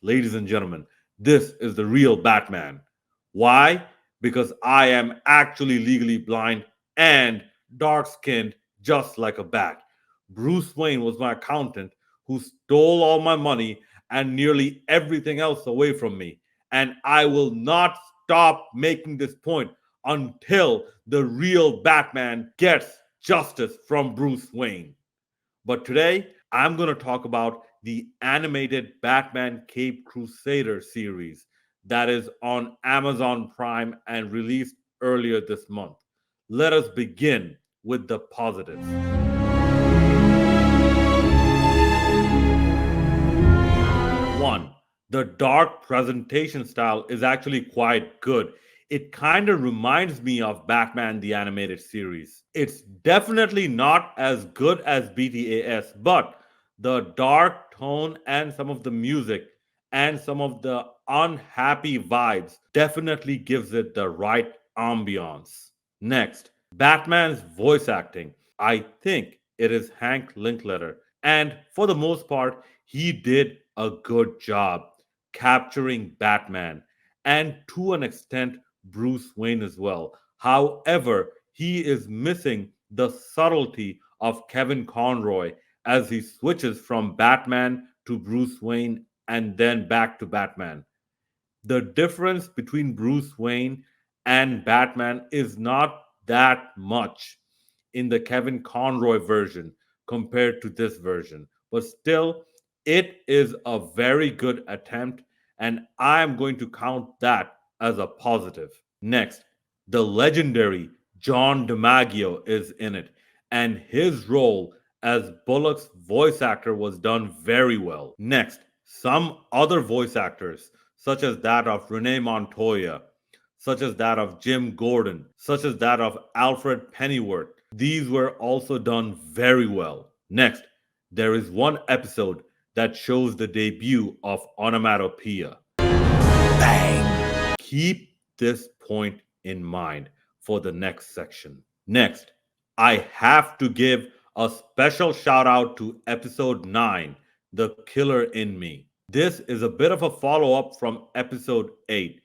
ladies and gentlemen, this is the real Batman. Why? Because I am actually legally blind and dark skinned, just like a bat. Bruce Wayne was my accountant who stole all my money and nearly everything else away from me. And I will not stop making this point until the real Batman gets justice from Bruce Wayne. But today, I'm going to talk about the animated Batman Caped Crusader series that is on Amazon Prime and released earlier this month. Let us begin with the positives. One, the dark presentation style is actually quite good. It kind of reminds me of Batman the Animated Series. It's definitely not as good as BTAS, but the dark tone and some of the music and some of the unhappy vibes definitely gives it the right ambiance. Next, Batman's voice acting. I think it is Hank Linkletter. And for the most part, he did a good job capturing Batman and to an extent Bruce Wayne as well. However, he is missing the subtlety of Kevin Conroy as he switches from Batman to Bruce Wayne and then back to Batman. The difference between Bruce Wayne and Batman is not that much in the Kevin Conroy version compared to this version. But still, it is a very good attempt, and I'm going to count that as a positive. Next, the legendary John DiMaggio is in it, and his role as Bullock's voice actor was done very well. Next, some other voice actors, such as that of Renee Montoya, such as that of Jim Gordon, such as that of Alfred Pennyworth. These were also done very well. Next, there is one episode that shows the debut of onomatopoeia. Bang! Keep this point in mind for the next section. Next, I have to give a special shout out to episode 9, The Killer in Me. This is a bit of a follow up from episode 8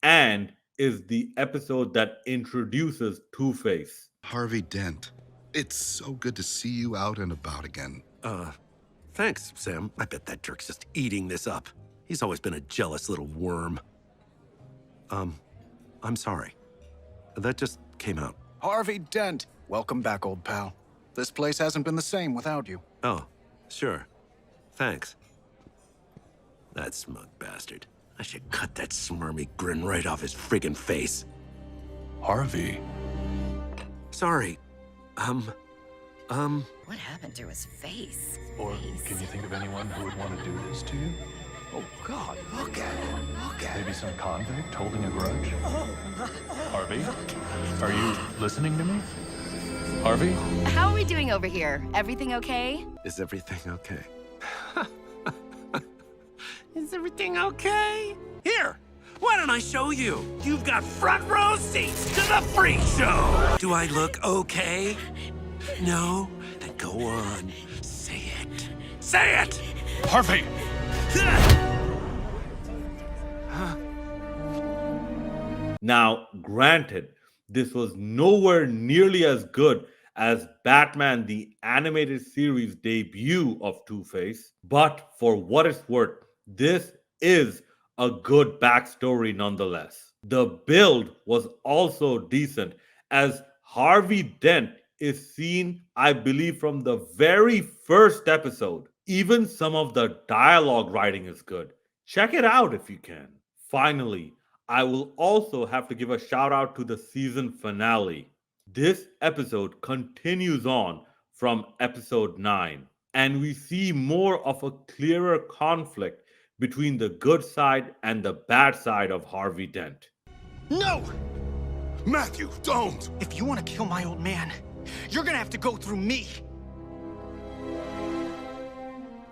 and is the episode that introduces Two-Face. Harvey Dent, it's so good to see you out and about again. Thanks, Sam. I bet that jerk's just eating this up. He's always been a jealous little worm. I'm sorry. That just came out. Harvey Dent, welcome back, old pal. This place hasn't been the same without you. Oh, sure. Thanks. That smug bastard. I should cut that smarmy grin right off his friggin' face. Harvey? Sorry. What happened to his face? Or can you think of anyone who would want to do this to you? Oh, God, look at him. Look at him. Maybe some convict holding a grudge? Harvey? Are you listening to me? Harvey? How are we doing over here? Everything okay? Is everything okay? Is everything okay? Here, why don't I show you? You've got front row seats to the freak show. Do I look okay? No? Then go on. Say it. Say it! Harvey! Now, granted, this was nowhere nearly as good as Batman the Animated Series debut of Two-Face, but for what it's worth, this is a good backstory nonetheless. The build was also decent as Harvey Dent is seen, I believe, from the very first episode. Even some of the dialogue writing is good. Check it out if you can. Finally, I will also have to give a shout out to the season finale. This episode continues on from episode 9, and we see more of a clearer conflict between the good side and the bad side of Harvey Dent. No! Matthew, don't! If you want to kill my old man, you're gonna have to go through me.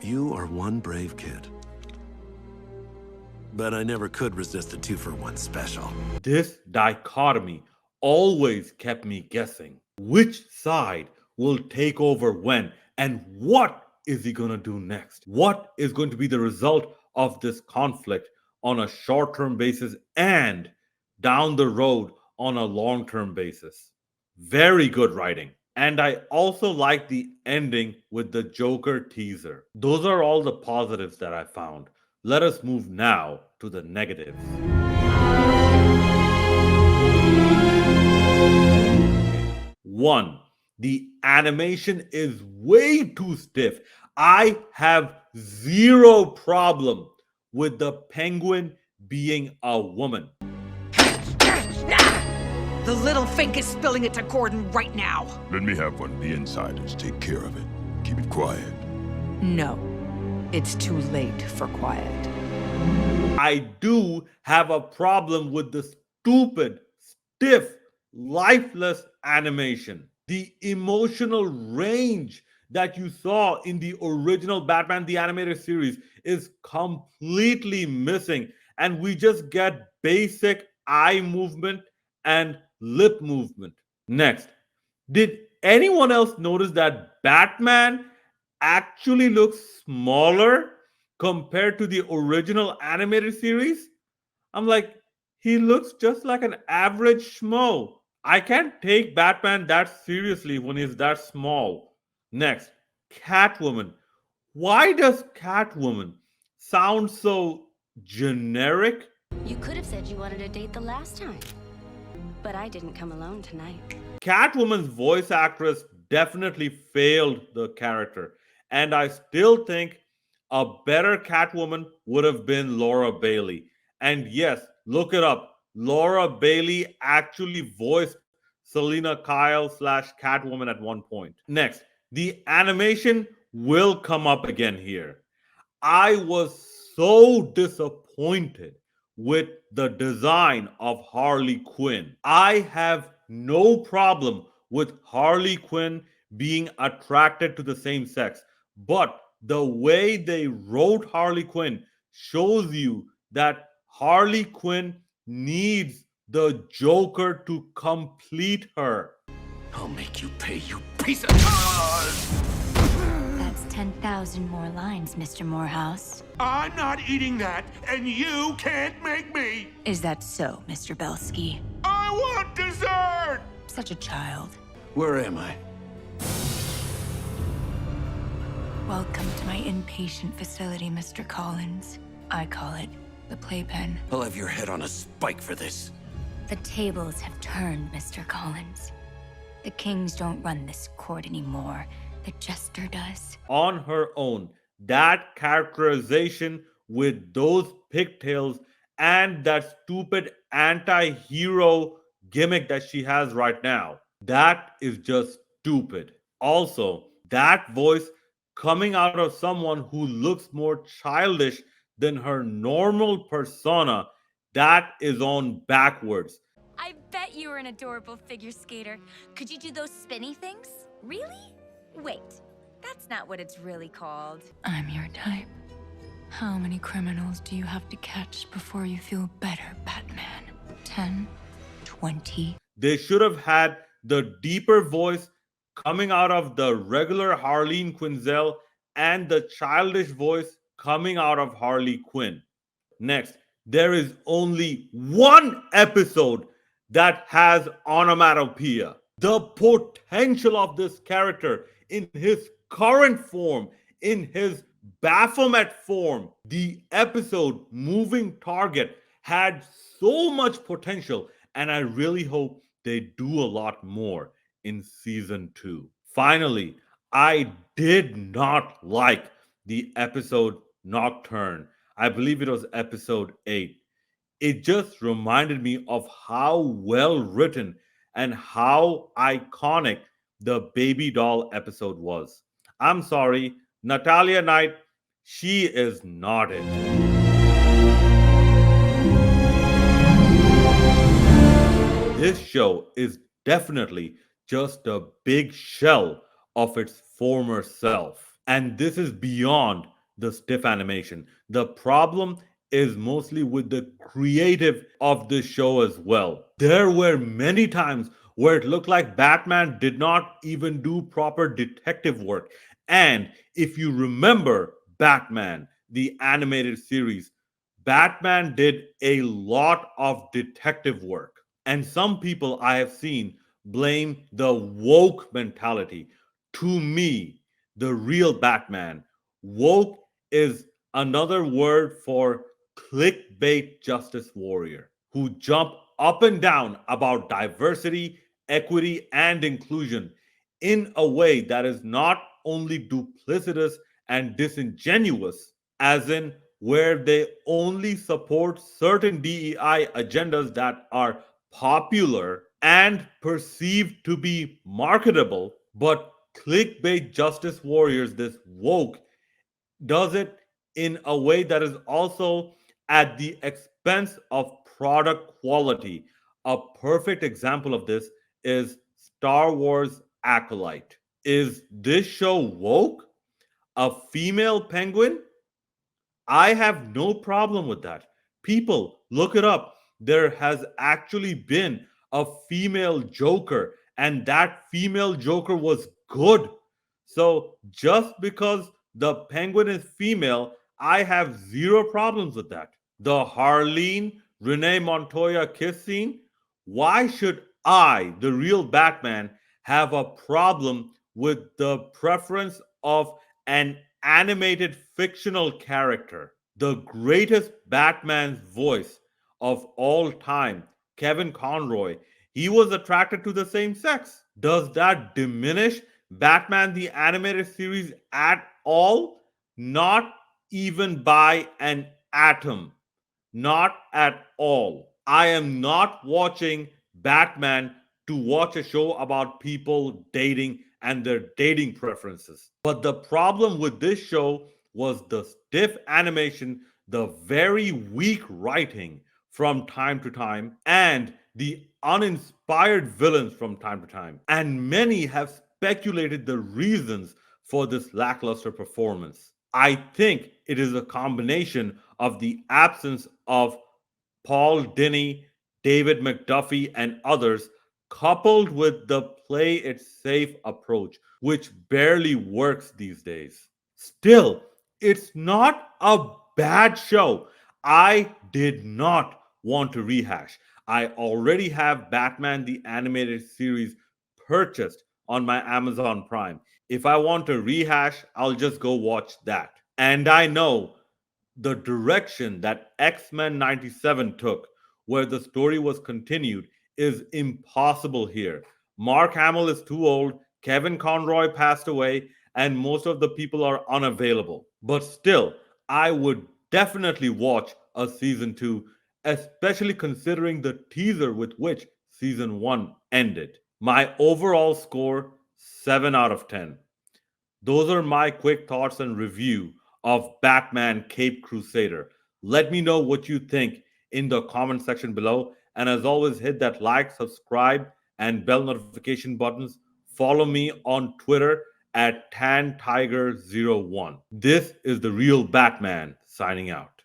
You are one brave kid. But I never could resist a 2-for-1 special. This dichotomy always kept me guessing. Which side will take over when, and what is he gonna do next? What is going to be the result of this conflict on a short term basis and down the road on a long term basis. Very good writing. And I also like the ending with the Joker teaser. Those are all the positives that I found. Let us move now to the negatives. 1. The animation is way too stiff. I have zero problem with the penguin being a woman. The little fink is spilling it to Gordon right now. Let me have one of the insiders take care of it. Keep it quiet. No, it's too late for quiet. I do have a problem with the stupid, stiff, lifeless animation. The emotional range that you saw in the original Batman the Animated Series is completely missing, and we just get basic eye movement and lip movement. Next, did anyone else notice that Batman actually looks smaller compared to the original animated series? I'm like, he looks just like an average schmo. I can't take Batman that seriously when he's that small. Next, Catwoman. Why does Catwoman sound so generic? You could have said you wanted a date the last time. But I didn't come alone tonight. Catwoman's voice actress definitely failed the character, and I still think a better Catwoman would have been Laura Bailey. And yes, look it up. Laura Bailey actually voiced Selena Kyle slash Catwoman at one point. Next, the animation will come up again here. I was so disappointed with the design of Harley Quinn. I have no problem with Harley Quinn being attracted to the same sex, but the way they wrote Harley Quinn shows you that Harley Quinn needs the Joker to complete her. I'll make you pay, you piece of... That's 10,000 more lines, Mr. Morehouse. I'm not eating that, and you can't make me! Is that so, Mr. Belsky? I want dessert! Such a child. Where am I? Welcome to my inpatient facility, Mr. Collins. I call it the playpen. I'll have your head on a spike for this. The tables have turned, Mr. Collins. The kings don't run this court anymore. The jester does. On her own, that characterization with those pigtails and that stupid anti-hero gimmick that she has right now, that is just stupid. Also, that voice coming out of someone who looks more childish than her normal persona, that is on backwards. I bet you were an adorable figure skater. Could you do those spinny things? Really? Wait, that's not what it's really called. I'm your type. How many criminals do you have to catch before you feel better, Batman? 10? 20? They should have had the deeper voice coming out of the regular Harleen Quinzel and the childish voice coming out of Harley Quinn. Next, there is only one episode that has onomatopoeia. The potential of this character in his current form, in his Baphomet form, the episode Moving Target had so much potential, and I really hope they do a lot more in season 2. Finally, I did not like the episode Nocturne. I believe it was episode 8. It just reminded me of how well written and how iconic the baby doll episode was. I'm sorry, Natalia Knight, she is not it. This show is definitely just a big shell of its former self. And this is beyond the stiff animation. The problem is mostly with the creative of the show as well. There were many times where it looked like Batman did not even do proper detective work. And if you remember Batman, the animated series, Batman did a lot of detective work. And some people I have seen blame the woke mentality. To me, the real Batman, woke is another word for clickbait justice warrior who jump up and down about diversity, equity, and inclusion in a way that is not only duplicitous and disingenuous, as in where they only support certain DEI agendas that are popular and perceived to be marketable, but clickbait justice warriors, this woke, does it in a way that is also at the expense of product quality. A perfect example of this is Star Wars Acolyte. Is this show woke? A female penguin? I have no problem with that. People, look it up. There has actually been a female Joker, and that female Joker was good. So just because the penguin is female, I have zero problems with that. The Harleen Renee Montoya kiss scene? Why should I, the real Batman, have a problem with the preference of an animated fictional character? The greatest Batman's voice of all time, Kevin Conroy, he was attracted to the same sex. Does that diminish Batman the Animated Series at all? Not even by an atom. Not at all. I am not watching Batman to watch a show about people dating and their dating preferences. But the problem with this show was the stiff animation, the very weak writing from time to time, and the uninspired villains from time to time. And many have speculated the reasons for this lackluster performance. I think it is a combination of the absence of Paul Dini, David McDuffie, and others, coupled with the play it safe approach, which barely works these days. Still, it's not a bad show. I did not want to rehash. I already have Batman the Animated Series purchased on my Amazon Prime. If I want to rehash, I'll just go watch that. And I know the direction that X Men 97 took, where the story was continued, is impossible here. Mark Hamill is too old, Kevin Conroy passed away, and most of the people are unavailable. But still, I would definitely watch a season 2, especially considering the teaser with which season 1 ended. My overall score 7 out of 10. Those are my quick thoughts and review of Batman Caped Crusader. Let me know what you think in the comment section below. And as always, hit that like, subscribe, and bell notification buttons. Follow me on Twitter at TanTiger01. This is the real Batman signing out.